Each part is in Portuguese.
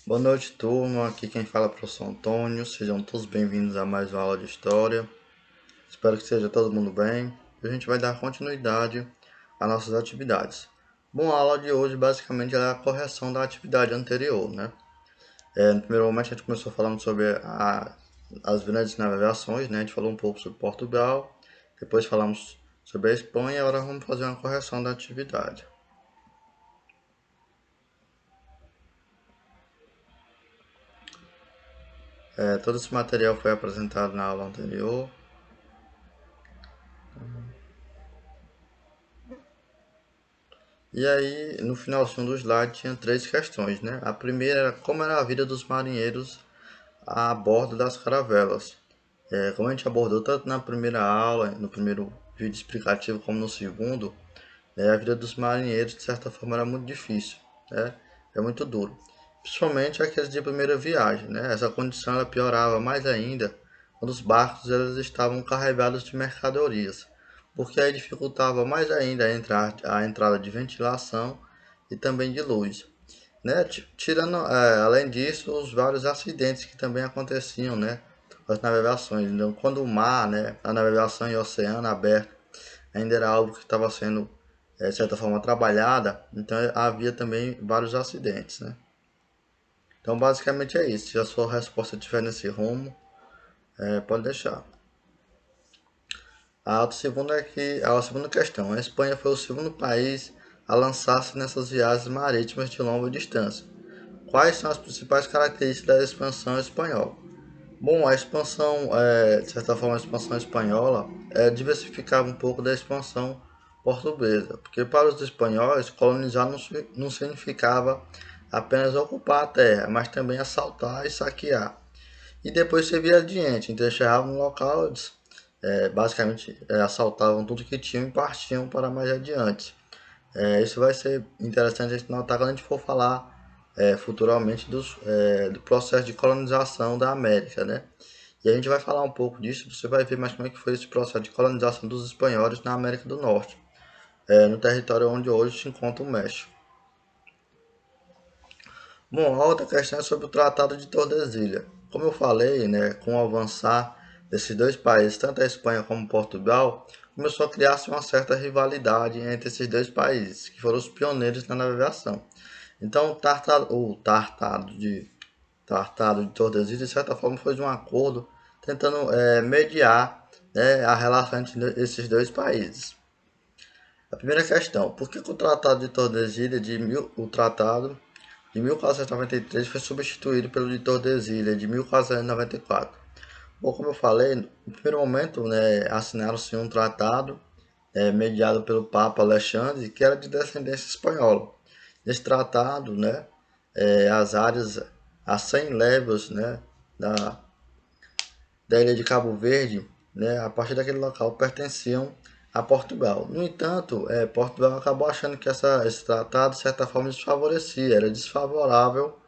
Boa noite, turma. Aqui quem fala é o professor Antônio. Sejam todos bem-vindos a mais uma aula de História. Espero que esteja todo mundo bem. E a gente vai dar continuidade às nossas atividades. Bom, a aula de hoje basicamente é a correção da atividade anterior, né? No primeiro momento a gente começou falando sobre as grandes navegações, né? A gente falou um pouco sobre Portugal, depois falamos sobre a Espanha e agora vamos fazer uma correção da atividade. Todo esse material foi apresentado na aula anterior. E aí, no finalzinho do slide, tinha três questões, né? A primeira era como era a vida dos marinheiros a bordo das caravelas. Como a gente abordou tanto na primeira aula, no primeiro vídeo explicativo, como no segundo, a vida dos marinheiros, de certa forma, era muito difícil, né? É muito duro. Principalmente aqueles de primeira viagem, né? Essa condição ela piorava mais ainda quando os barcos eles estavam carregados de mercadorias, porque aí dificultava mais ainda a entrada de ventilação e também de luz, né? Tirando, além disso, os vários acidentes que também aconteciam, né? As navegações. Então, quando o mar, né? A navegação em oceano aberto ainda era algo que estava sendo, de certa forma, trabalhada, então havia também vários acidentes, né? Então, basicamente é isso. Se a sua resposta estiver nesse rumo, pode deixar. A segunda questão. A Espanha foi o segundo país a lançar-se nessas viagens marítimas de longa distância. Quais são as principais características da expansão espanhola? Bom, a expansão, de certa forma, a expansão espanhola diversificava um pouco da expansão portuguesa, porque para os espanhóis, colonizar não significava apenas ocupar a terra, mas também assaltar e saquear. E depois seguir adiante, então eles chegavam no local, eles, basicamente assaltavam tudo que tinham e partiam para mais adiante. Isso vai ser interessante a gente notar quando a gente for falar futuramente do processo de colonização da América, né? E a gente vai falar um pouco disso, você vai ver mais como é que foi esse processo de colonização dos espanhóis na América do Norte, no território onde hoje se encontra o México. Bom, a outra questão é sobre o Tratado de Tordesilhas. Como eu falei, né, com o avançar desses dois países, tanto a Espanha como Portugal, começou a criar-se uma certa rivalidade entre esses dois países, que foram os pioneiros na navegação. Então, Tratado de Tordesilhas, de certa forma, foi um acordo tentando mediar, né, a relação entre esses dois países. A primeira questão, por que o Tratado de Tordesilhas, o Tratado de 1493 foi substituído pelo de Tordesilhas de 1494? Bom, como eu falei, no primeiro momento, né, assinaram-se um tratado mediado pelo Papa Alexandre, que era de descendência espanhola. Nesse tratado, né, as áreas a 100 léguas, né, da ilha de Cabo Verde, né, a partir daquele local, pertenciam a Portugal. No entanto, Portugal acabou achando que esse tratado, de certa forma, desfavorecia, era desfavorável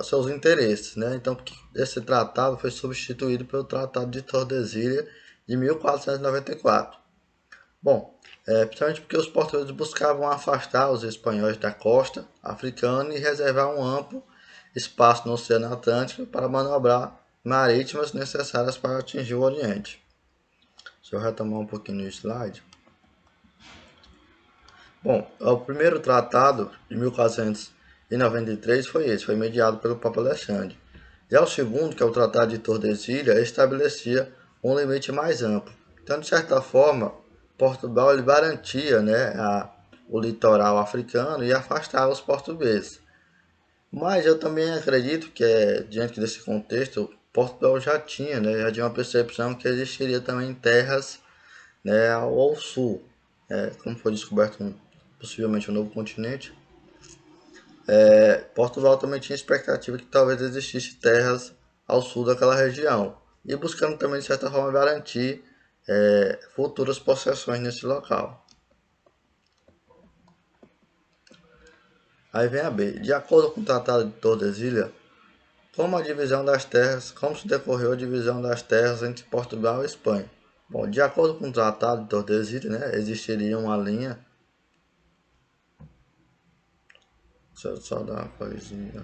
seus interesses, né? Então, esse tratado foi substituído pelo Tratado de Tordesilhas de 1494. Bom, principalmente porque os portugueses buscavam afastar os espanhóis da costa africana e reservar um amplo espaço no Oceano Atlântico para manobrar marítimas necessárias para atingir o Oriente. Deixa eu retomar um pouquinho no slide. Bom, o primeiro tratado de 1493 foi esse, foi mediado pelo Papa Alexandre. Já o segundo, que é o Tratado de Tordesilhas, estabelecia um limite mais amplo. Então, de certa forma, Portugal ele garantia, né, o litoral africano e afastava os portugueses. Mas eu também acredito que, diante desse contexto, Portugal já tinha uma percepção que existiria também terras, né, ao sul, como foi descoberto possivelmente um novo continente. Portugal também tinha expectativa que talvez existisse terras ao sul daquela região e buscando também de certa forma garantir futuras possessões nesse local. Aí vem a B. De acordo com o Tratado de Tordesilhas, como se decorreu a divisão das terras entre Portugal e Espanha? Bom, de acordo com o Tratado de Tordesilhas, né, existiria uma linha Deixa eu só dar uma coisinha.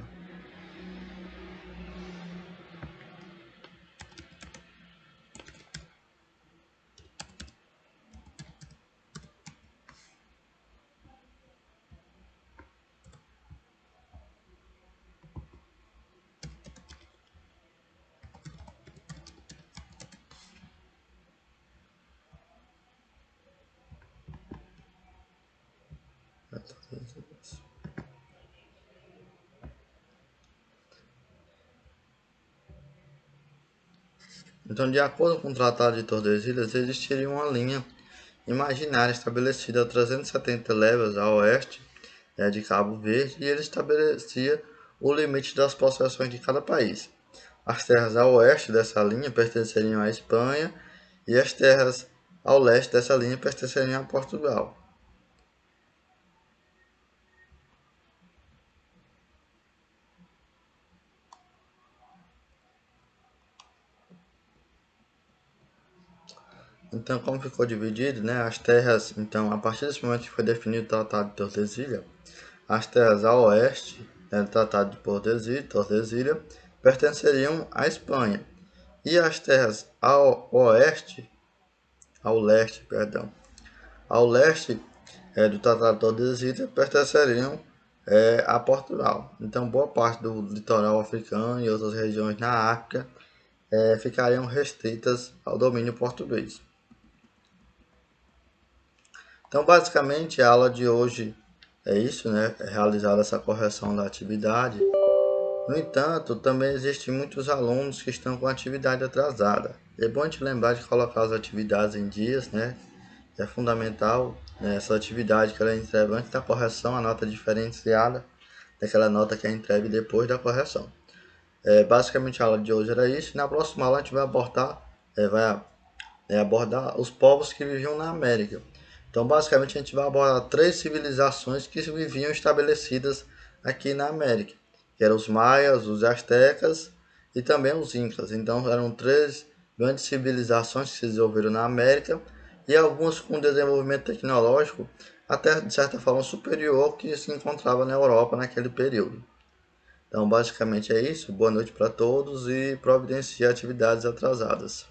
Então, de acordo com o Tratado de Tordesilhas, existiria uma linha imaginária estabelecida a 370 léguas a oeste de Cabo Verde, e ele estabelecia o limite das possessões de cada país. As terras a oeste dessa linha pertenceriam à Espanha e as terras ao leste dessa linha pertenceriam a Portugal. Então, como ficou dividido, né, as terras, então, a partir desse momento que foi definido o Tratado de Tordesilhas, as terras a oeste, né, do Tratado de Tordesilhas, pertenceriam à Espanha, e as terras ao oeste, ao leste, perdão, ao leste do Tratado de Tordesilhas pertenceriam a Portugal. Então, boa parte do litoral africano e outras regiões na África ficariam restritas ao domínio português. Então, basicamente, a aula de hoje é isso, né? É realizar essa correção da atividade. No entanto, também existem muitos alunos que estão com a atividade atrasada. É bom a gente lembrar de colocar as atividades em dias, né? É fundamental, né, essa atividade que ela é entregue antes da correção, a nota diferenciada daquela nota que é entregue depois da correção. Basicamente a aula de hoje era isso. Na próxima aula a gente vai abordar os povos que viviam na América. Então, basicamente, a gente vai abordar três civilizações que viviam estabelecidas aqui na América, que eram os maias, os astecas e também os incas. Então, eram três grandes civilizações que se desenvolveram na América e algumas com desenvolvimento tecnológico até de certa forma superior que se encontrava na Europa naquele período. Então, basicamente é isso. Boa noite para todos e providencie atividades atrasadas.